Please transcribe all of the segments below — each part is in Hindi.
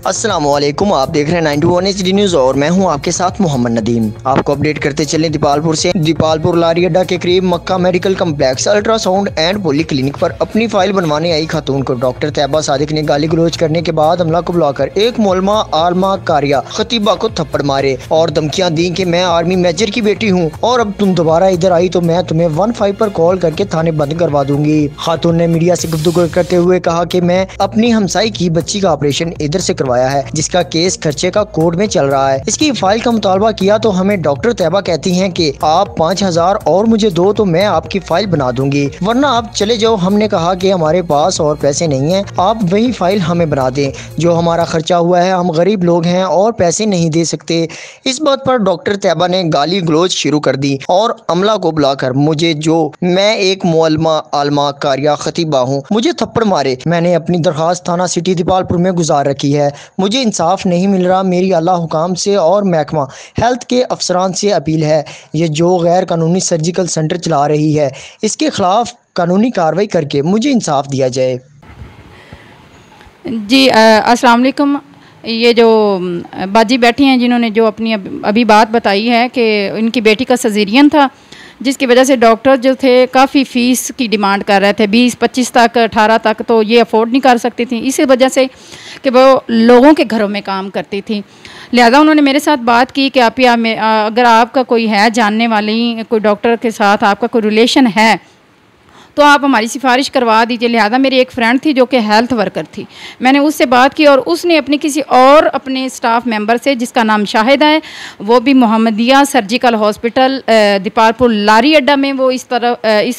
अस्सलामुअलैकुम, आप देख रहे हैं 91 HD न्यूज़ और मैं हूं आपके साथ मोहम्मद नदीम। आपको अपडेट करते चलें दीपालपुर से। दीपालपुर लारी अड्डा के करीब Makkah medical complex ultrasound and poly clinic पर अपनी फाइल बनवाने आई खातून को डॉक्टर तैयबा सादिक ने गाली गलौज करने के बाद हमला को बुलाकर एक मोलमा आलमा कारिया खतीबा को थप्पड़ मारे और धमकियां दी कि मैं आर्मी मेजर की बेटी हूं और अब तुम दोबारा इधर आई तो मैं तुम्हें 15 पर कॉल करके थाने बंद करवा दूंगी। खातून ने मीडिया से गुफ्तगू करते हुए कहा कि मैं अपनी हमसाई की बच्ची का ऑपरेशन इधर से करवाया है, जिसका केस खर्चे का कोर्ट में चल रहा है। इसकी फाइल का मुतालबा किया तो हमें डॉक्टर तैयबा कहती हैं कि आप 5000 और मुझे दो तो मैं आपकी फाइल बना दूंगी, वरना आप चले जाओ। हमने कहा कि हमारे पास और पैसे नहीं हैं, आप वही फाइल हमें बना दें जो हमारा खर्चा हुआ है, हम गरीब लोग हैं और पैसे नहीं दे सकते। इस बात पर डॉक्टर तैयबा ने गाली गलौज शुरू कर दी और अमला को बुलाकर मुझे, जो मैं एक मुअल्लिमा आलमा कारिया खतीबा हूँ, मुझे थप्पड़ मारे। मैंने अपनी दरखास्त थाना सिटी दीपालपुर में गुजार रखी है, मुझे इंसाफ नहीं मिल रहा। मेरी आला हुकाम से और महकमा हेल्थ के अफसरान से अपील है, ये जो गैर कानूनी सर्जिकल सेंटर चला रही है इसके खिलाफ कानूनी कार्रवाई करके मुझे इंसाफ दिया जाए। जी अस्सलाम वालेकुम। ये जो बाजी बैठी हैं जिन्होंने जो अपनी अभी बात बताई है कि इनकी बेटी का सजीरियन था, जिसकी वजह से डॉक्टर जो थे काफ़ी फ़ीस की डिमांड कर रहे थे, 20-25 तक 18 तक, तो ये अफोर्ड नहीं कर सकती थी, इसी वजह से कि वो लोगों के घरों में काम करती थी। लिहाजा उन्होंने मेरे साथ बात की कि आप अगर आपका कोई है जानने वाली, कोई डॉक्टर के साथ आपका कोई रिलेशन है तो आप हमारी सिफारिश करवा दीजिए। लिहाजा मेरी एक फ्रेंड थी जो कि हेल्थ वर्कर थी, मैंने उससे बात की और उसने अपने किसी और अपने स्टाफ मेंबर से, जिसका नाम शाहिदा है, वो भी मोहम्मदिया सर्जिकल हॉस्पिटल दीपालपुर लारी अड्डा में वो इस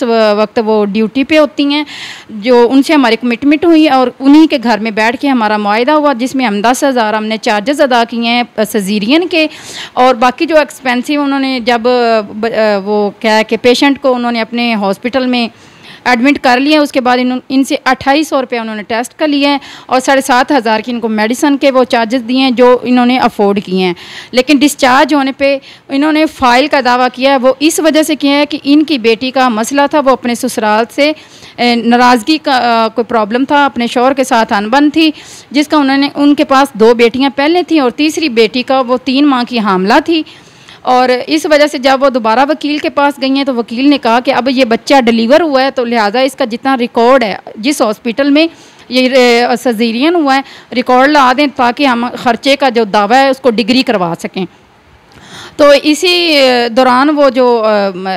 वक्त वो ड्यूटी पे होती हैं, जो उनसे हमारी कमिटमेंट हुई और उन्हीं के घर में बैठ के हमारा मुआहिदा हुआ, जिसमें हम 10,000 हमने चार्जेस अदा किए हैं सजीरियन के, और बाकी जो एक्सपेंसिव उन्होंने जब वो क्या है कि पेशेंट को उन्होंने अपने हॉस्पिटल में एडमिट कर लिया, उसके बाद इनसे 2800 रुपये उन्होंने टेस्ट का लिए हैं और 7,500 की इनको मेडिसन के वो चार्जेस दिए हैं जो इन्होंने अफोर्ड किए हैं। लेकिन डिस्चार्ज होने पे इन्होंने फ़ाइल का दावा किया है, वो इस वजह से किया है कि इनकी बेटी का मसला था, वो अपने ससुराल से नाराज़गी का कोई प्रॉब्लम था, अपने शौहर के साथ अनबन थी, जिसका उनके पास 2 बेटियाँ पहले थी और तीसरी बेटी का वो 3 माह की हामला थी। और इस वजह से जब वो दोबारा वकील के पास गई हैं तो वकील ने कहा कि अब ये बच्चा डिलीवर हुआ है तो लिहाजा इसका जितना रिकॉर्ड है, जिस हॉस्पिटल में ये सजीरियन हुआ है, रिकॉर्ड ला दें ताकि हम ख़र्चे का जो दावा है उसको डिग्री करवा सकें। तो इसी दौरान वो जो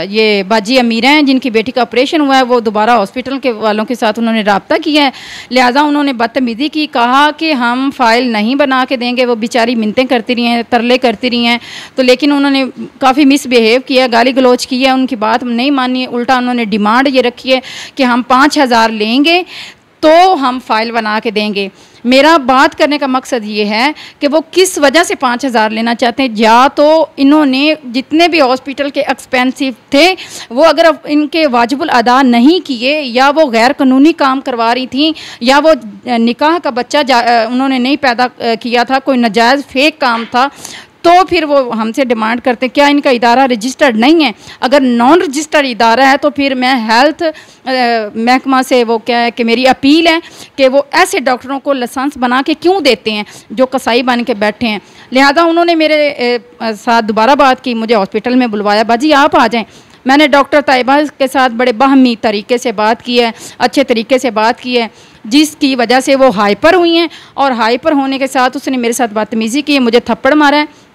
ये बाजी अमीर हैं जिनकी बेटी का ऑपरेशन हुआ है, वो दोबारा हॉस्पिटल के वालों के साथ उन्होंने रब्ता किया है। लिहाजा उन्होंने बदतमीज़ी की, कहा कि हम फ़ाइल नहीं बना के देंगे। वो बेचारी मिन्नतें करती रही हैं, तरले करती रही हैं, तो लेकिन उन्होंने काफ़ी मिसबिहेव किया, गाली गलौज की है, उनकी बात नहीं मानी। उल्टा उन्होंने डिमांड ये रखी है कि हम 5000 लेंगे तो हम फ़ाइल बना के देंगे। मेरा बात करने का मकसद ये है कि वो किस वजह से 5000 लेना चाहते हैं। या तो इन्होंने जितने भी हॉस्पिटल के एक्सपेंसिव थे वो अगर इनके वाजिबुल अदा नहीं किए, या वो गैर कानूनी काम करवा रही थी, या वो निकाह का बच्चा उन्होंने नहीं पैदा किया था, कोई नाजायज़ फेक काम था, तो फिर वो हमसे डिमांड करते क्या इनका इदारा रजिस्टर्ड नहीं है। अगर नॉन रजिस्टर्ड इदारा है तो फिर मैं हेल्थ महकमा से वो क्या है कि मेरी अपील है कि वो ऐसे डॉक्टरों को लाइसेंस बना के क्यों देते हैं जो कसाई बन के बैठे हैं। लिहाजा उन्होंने मेरे साथ दोबारा बात की, मुझे हॉस्पिटल में बुलवाया, बाजी आप आ जाएँ। मैंने डॉक्टर तैयबा के साथ बड़े बाहमी तरीके से बात की है, अच्छे तरीके से बात की है, जिसकी वजह से वो हाइपर हुई हैं और हाइपर होने के साथ उसने मेरे साथ बदतमीज़ी की है, मुझे थप्पड़ मारा है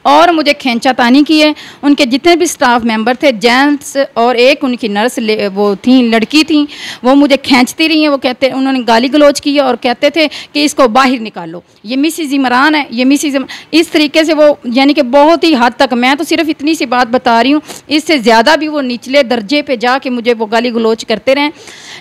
और मुझे खींचातानी की है। उनके जितने भी स्टाफ मेंबर थे, जेंट्स और एक उनकी नर्स वो थी, लड़की थी, वो मुझे खींचती रही हैं। वो कहते, उन्होंने गाली गलौज की और कहते थे कि इसको बाहर निकालो, ये मिसिज इमरान है, ये मिसिज इस तरीके से वो, यानी कि बहुत ही हद तक, मैं तो सिर्फ इतनी सी बात बता रही हूँ, इससे ज़्यादा भी वो निचले दर्जे पे जाके मुझे वो गाली गलौज करते रहें।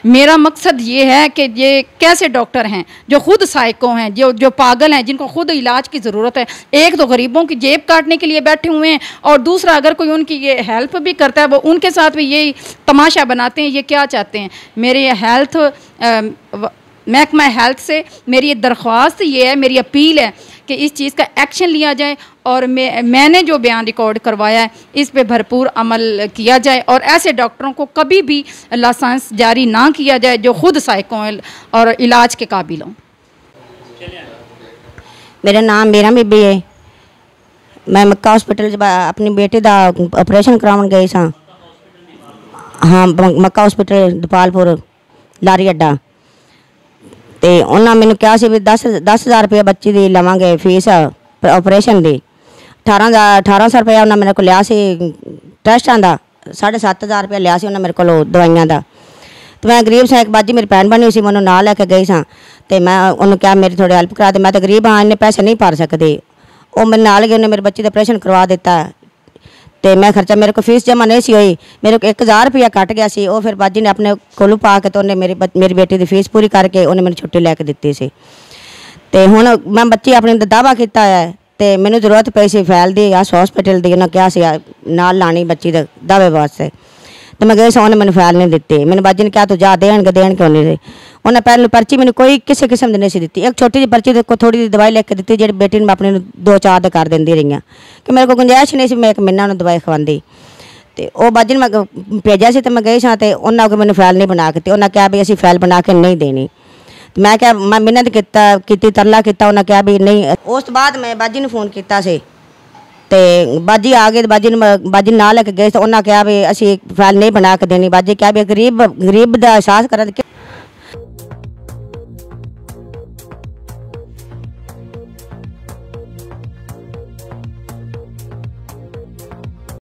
मेरा मकसद ये है कि ये कैसे डॉक्टर हैं जो खुद साइको हैं, जो पागल हैं, जिनको खुद इलाज की ज़रूरत है। एक तो गरीबों की जेब काटने के लिए बैठे हुए हैं और दूसरा अगर कोई उनकी ये हेल्प भी करता है वो उनके साथ भी यही तमाशा बनाते हैं। ये क्या चाहते हैं? मेरे हेल्थ महकमा हेल्थ से मेरी दरख्वास्त ये है, मेरी अपील है कि इस चीज़ का एक्शन लिया जाए और मैंने जो बयान रिकॉर्ड करवाया है इस पे भरपूर अमल किया जाए और ऐसे डॉक्टरों को कभी भी लाइसेंस जारी ना किया जाए जो खुद साइको और इलाज के काबिल हों। मेरा नाम मीरा बीबी है। मैं मक्का हॉस्पिटल अपनी बेटे का ऑपरेशन करावन गई सा। हाँ, मक्का हॉस्पिटल दीपालपुर लारी अड्डा। तो उन्होंने मैंने कहा भी 10,000 रुपया बच्ची की लवेंगे फीस ऑपरेशन की। 1800 रुपया उन्हें मेरे को लिया टेस्टां का। 7,500 रुपया लिया उन्हें मेरे को दवाइयां का। तो मैं गरीब सा, एक बाजी मेरी भैन बनी सी, मैं उन्होंने ना लैके गई सा। तो मैं उन्होंने कहा मेरी थोड़ी हेल्प करा दे, मैं तो गरीब हाँ, इन्ने पैसे नहीं भर सकती। वो मेरे नाल गए, उन्हें मेरे बच्चे का ऑपरेशन करवा दिता। तो मैं खर्चा, मेरे को फीस जमा नहीं सी हुई, मेरे को 1,000 रुपया कट गया सी। वो फिर बाजी ने अपने कोलू पा के तो उन्हें मेरी बेटी की फीस पूरी करके उन्हें मैंने छुट्टी लैके दी सी। तो हुण मैं बच्ची अपने दावा किया है, तो मैंने जरूरत पई सी फैल दी अस हॉस्पिटल की। उन्हें कहा नाल लानी बच्ची के दावे वास्ते। तो मैं गई उन्हें मैंने फैल नहीं दी। मैंने बाजी ने कहा तू जा, देन क्यों नहीं। उन्हें पहले पर्ची मैंने कोई किसी किस्म की नहीं सी दी। एक छोटी जी पर्ची को थोड़ी जी दवाई लिख दी, जी बेटी मैं अपने 2-4 कर देंदी रही हूँ कि मेरे को गुंजाइश नहीं सी मैं 1 महीना उन्हें दवाई खवादी। तो वो बाजी ने मैं भेजा से, तो मैं गई सा, तो उन्होंने मैंने फैल नहीं बना के। उन्हें कहा भी असी फैल बना के नहीं देनी। तो मैं क्या मैं मिन्नत की तरला किया, उन्हें कहा भी नहीं। उस बाद मैं बाजी ने फोन किया से, तो बाजी आ गए। बाजी ना लैके गए, तो उन्हें कहा भी असी फैल नहीं बना के देनी। बाजी कहा भी गरीब का एहसास कर